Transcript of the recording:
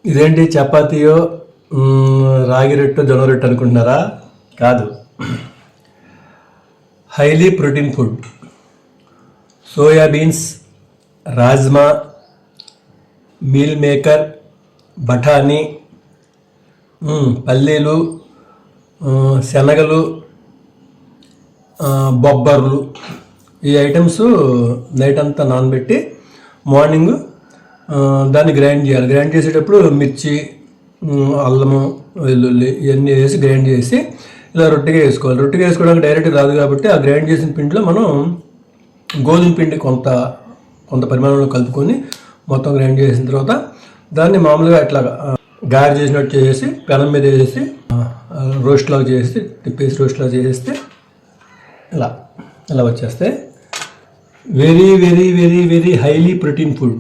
ఇదేంటి చపాతీయో రాగి రొట్టె జొన్న రొట్టె అనుకుంటున్నారా? కాదు, highly protein food. Soybeans, rajma, meal maker, బఠానీ, పల్లీలు, శనగలు, బొబ్బర్లు, ఈ ఐటమ్స్ నైట్ అంతా నానబెట్టి మార్నింగ్ దాన్ని గ్రైండ్ చేయాలి. గ్రైండ్ చేసేటప్పుడు మిర్చి, అల్లము, వెల్లుల్లి ఇవన్నీ వేసి గ్రైండ్ చేసి ఇలా రొట్టెగా వేసుకోవాలి. రొట్టెగా వేసుకోవడానికి డైరెక్ట్ రాదు కాబట్టి ఆ గ్రైండ్ చేసిన పిండిలో మనం గోధుమ పిండి కొంత పరిమాణంలో కలుపుకొని మొత్తం గ్రైండ్ చేసిన తర్వాత దాన్ని మామూలుగా ఇట్లా గారె చేసినట్టు చేసి పెనం మీద వేసి రోస్ట్ లాగా చేసి తిప్పేసి రోస్ట్ లాగా చేసేస్తే ఇలా వచ్చేస్తే very very very very highly protein food.